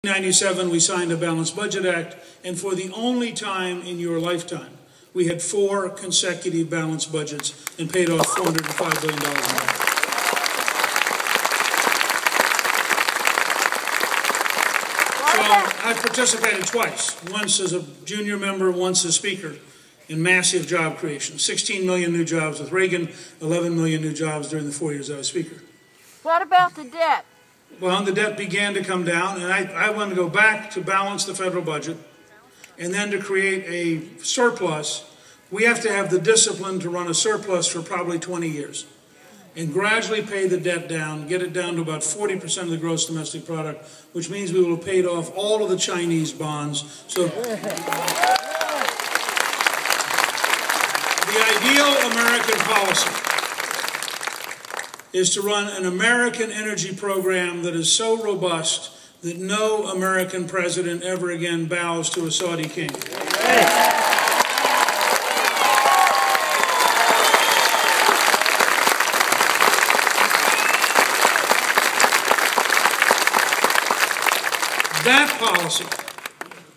In 1997, we signed a Balanced Budget Act, and for the only time in your lifetime, we had 4 consecutive balanced budgets and paid off $405 billion in debt. So I've participated twice, once as a junior member, once as speaker, in massive job creation. 16 million new jobs with Reagan, 11 million new jobs during the 4 years I was speaker. What about the debt? Well, the debt began to come down, and I want to go back to balance the federal budget, and then to create a surplus. We have to have the discipline to run a surplus for probably 20 years, and gradually pay the debt down, get it down to about 40% of the gross domestic product, which means we will have paid off all of the Chinese bonds. So the ideal American policy is to run an American energy program that is so robust that no American president ever again bows to a Saudi king. That policy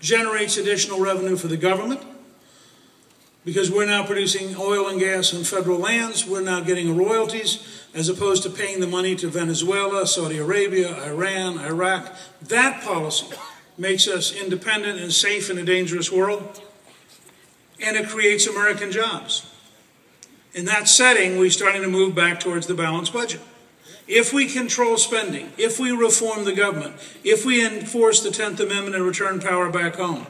generates additional revenue for the government, because we're now producing oil and gas on federal lands. We're now getting royalties as opposed to paying the money to Venezuela, Saudi Arabia, Iran, Iraq. That policy makes us independent and safe in a dangerous world, and it creates American jobs. In that setting, we're starting to move back towards the balanced budget. If we control spending, if we reform the government, if we enforce the 10th Amendment and return power back home,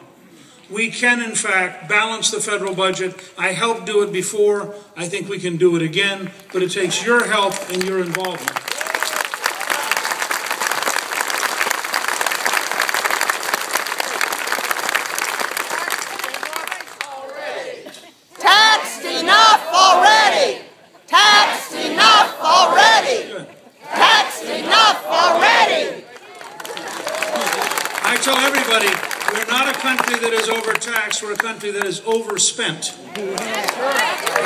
we can, in fact, balance the federal budget. I helped do it before. I think we can do it again, but it takes your help and your involvement. Taxed enough already! Taxed enough already! Good. Taxed enough already! I tell everybody, we're not a country that is overtaxed, we're a country that is overspent. And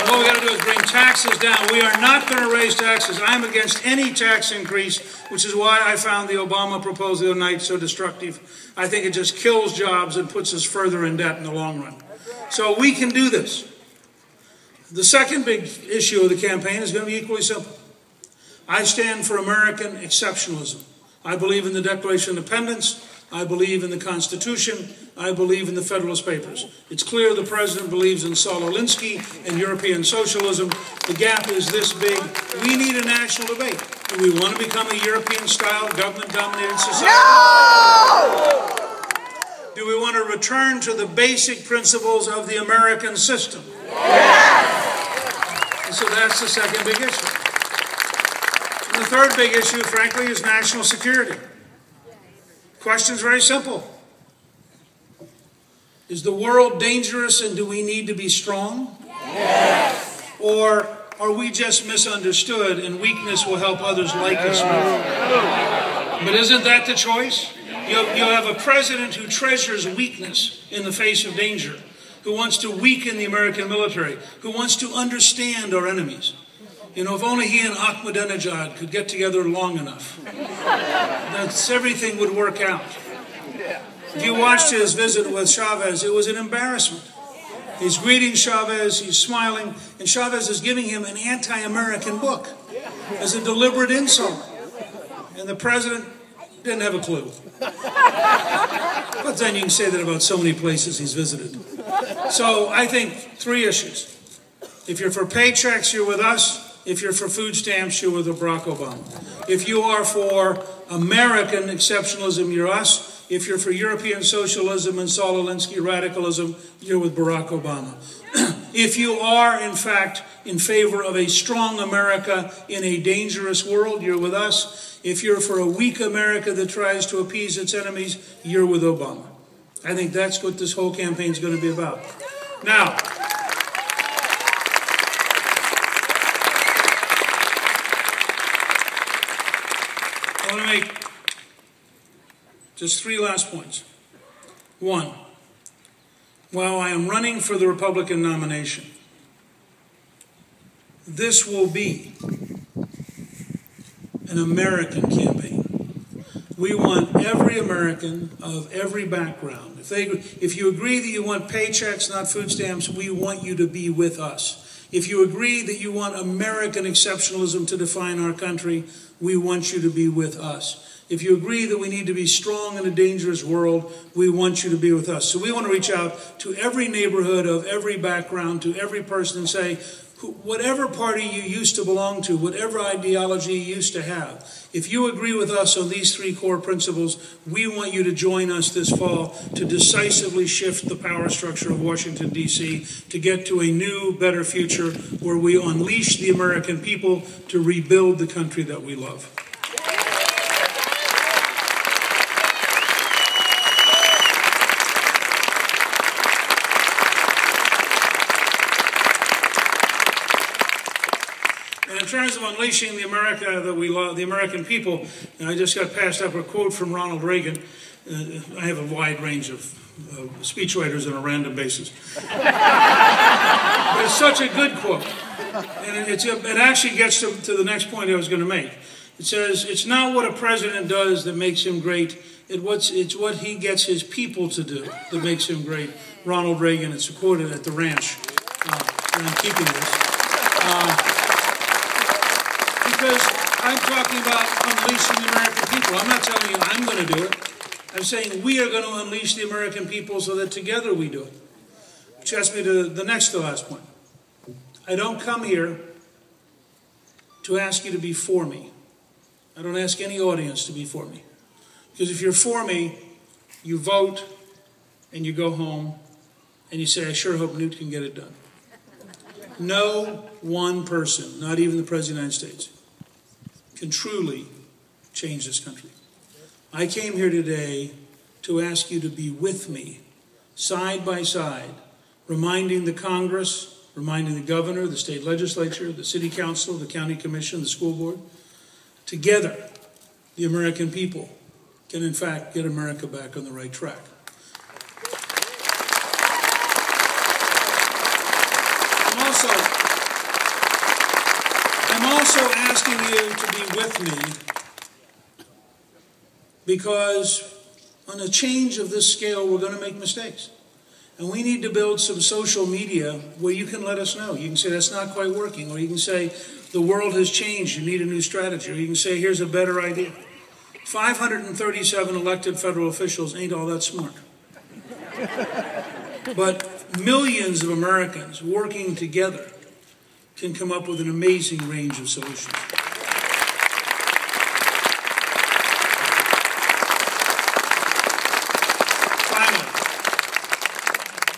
what we got to do is bring taxes down. We are not going to raise taxes. I'm against any tax increase, which is why I found the Obama proposal the other night so destructive. I think it just kills jobs and puts us further in debt in the long run. So we can do this. The second big issue of the campaign is going to be equally simple. I stand for American exceptionalism. I believe in the Declaration of Independence. I believe in the Constitution. I believe in the Federalist Papers. It's clear the President believes in Saul Alinsky and European socialism. The gap is this big. We need a national debate. Do we want to become a European-style, government-dominated society? No! Do we want to return to the basic principles of the American system? Yes! And so that's the second big issue. And the third big issue, frankly, is national security. The question is very simple. Is the world dangerous and do we need to be strong? Yes! Or are we just misunderstood and weakness will help others like us more? But isn't that the choice? You have a president who treasures weakness in the face of danger, who wants to weaken the American military, who wants to understand our enemies. You know, if only he and Ahmadinejad could get together long enough, everything would work out. If you watched his visit with Chavez, it was an embarrassment. He's greeting Chavez, he's smiling, and Chavez is giving him an anti-American book as a deliberate insult. And the president didn't have a clue. But then you can say that about so many places he's visited. So I think 3 issues. If you're for paychecks, you're with us. If you're for food stamps, you're with Barack Obama. If you are for American exceptionalism, you're us. If you're for European socialism and Saul Alinsky radicalism, you're with Barack Obama. If you are, in fact, in favor of a strong America in a dangerous world, you're with us. If you're for a weak America that tries to appease its enemies, you're with Obama. I think that's what this whole campaign is going to be about. Now, I want to make just 3 last points. 1, while I am running for the Republican nomination, this will be an American campaign. We want every American of every background. If you agree that you want paychecks, not food stamps, we want you to be with us. If you agree that you want American exceptionalism to define our country, we want you to be with us. If you agree that we need to be strong in a dangerous world, we want you to be with us. So we want to reach out to every neighborhood of every background, to every person and say, whatever party you used to belong to, whatever ideology you used to have, if you agree with us on these three core principles, we want you to join us this fall to decisively shift the power structure of Washington, D.C., to get to a new, better future where we unleash the American people to rebuild the country that we love. In terms of unleashing the America that we love, the American people, and I just got passed up a quote from Ronald Reagan. I have a wide range of speechwriters on a random basis. But it's such a good quote. And it actually gets to the next point I was going to make. It says, it's not what a president does that makes him great, it's what he gets his people to do that makes him great. Ronald Reagan, it's quoted at the ranch, and I'm keeping this. Because I'm talking about unleashing the American people. I'm not telling you I'm going to do it. I'm saying we are going to unleash the American people so that together we do it. Which gets me to the next to last point. I don't come here to ask you to be for me. I don't ask any audience to be for me. Because if you're for me, you vote and you go home and you say, I sure hope Newt can get it done. No one person, not even the President of the United States, can truly change this country. I came here today to ask you to be with me, side by side, reminding the Congress, reminding the governor, the state legislature, the city council, the county commission, the school board. Together, the American people can in fact get America back on the right track. I'm also asking you to be with me because on a change of this scale, we're going to make mistakes. And we need to build some social media where you can let us know. You can say, that's not quite working. Or you can say, the world has changed. You need a new strategy. Or you can say, here's a better idea. 537 elected federal officials ain't all that smart. But millions of Americans working together can come up with an amazing range of solutions. Finally,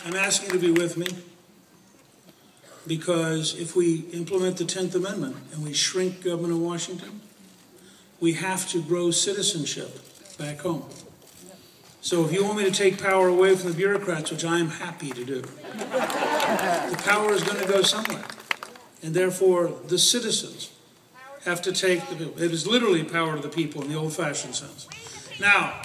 I'm asking you to be with me because if we implement the 10th Amendment and we shrink government of Washington, we have to grow citizenship back home. So if you want me to take power away from the bureaucrats, which I am happy to do, the power is going to go somewhere. And therefore, the citizens have to take it is literally power to the people in the old-fashioned sense. Now,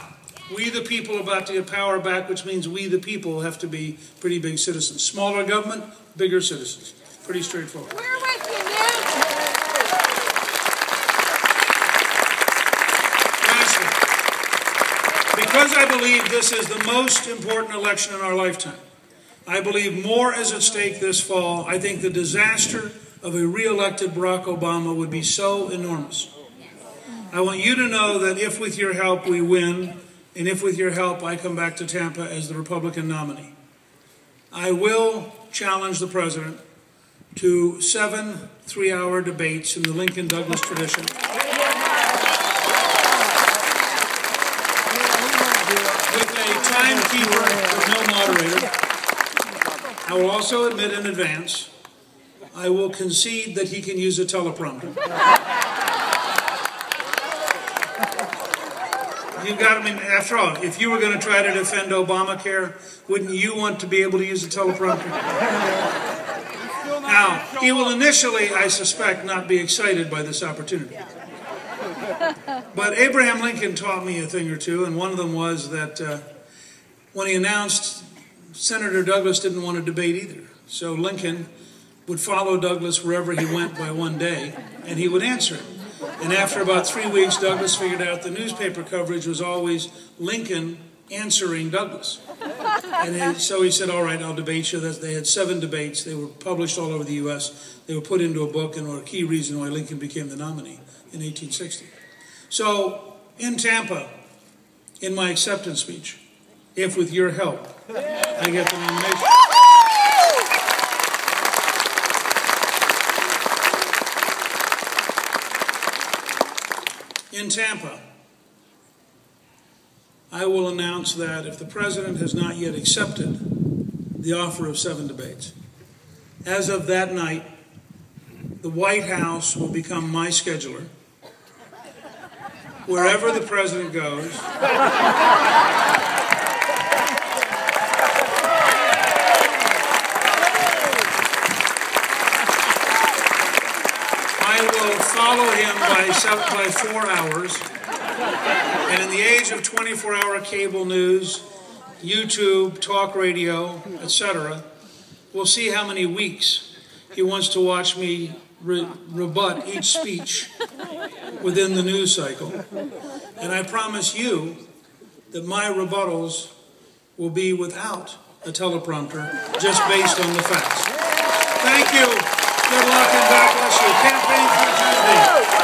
we the people are about to get power back, which means we the people have to be pretty big citizens. Smaller government, bigger citizens. Pretty straightforward. We're with you, Newt. Lastly, because I believe this is the most important election in our lifetime, I believe more is at stake this fall. I think the disaster of a re-elected Barack Obama would be so enormous. I want you to know that if with your help we win, and if with your help I come back to Tampa as the Republican nominee, I will challenge the president to 7 3-hour debates in the Lincoln-Douglas tradition. With a timekeeper with no moderator. I will also admit in advance, I will concede that he can use a teleprompter. You've got, I mean, after all, if you were going to try to defend Obamacare, wouldn't you want to be able to use a teleprompter? Now, he will initially, I suspect, not be excited by this opportunity. But Abraham Lincoln taught me a thing or two, and one of them was that when he announced Senator Douglas didn't want to debate either. So Lincoln would follow Douglas wherever he went by one day, and he would answer him. And after about 3 weeks, Douglas figured out the newspaper coverage was always Lincoln answering Douglas. And so he said, all right, I'll debate you. They had 7 debates. They were published all over the U.S. They were put into a book and were a key reason why Lincoln became the nominee in 1860. So in Tampa, in my acceptance speech, if with your help I get the nomination, in Tampa, I will announce that if the president has not yet accepted the offer of 7 debates, as of that night, the White House will become my scheduler. Wherever the president goes, I will follow him by 4 hours. And in the age of 24-hour cable news, YouTube, talk radio, etc., we'll see how many weeks he wants to watch me rebut each speech within the news cycle. And I promise you that my rebuttals will be without a teleprompter, just based on the facts. Thank you. Good luck and God bless you. Campaign for Tuesday.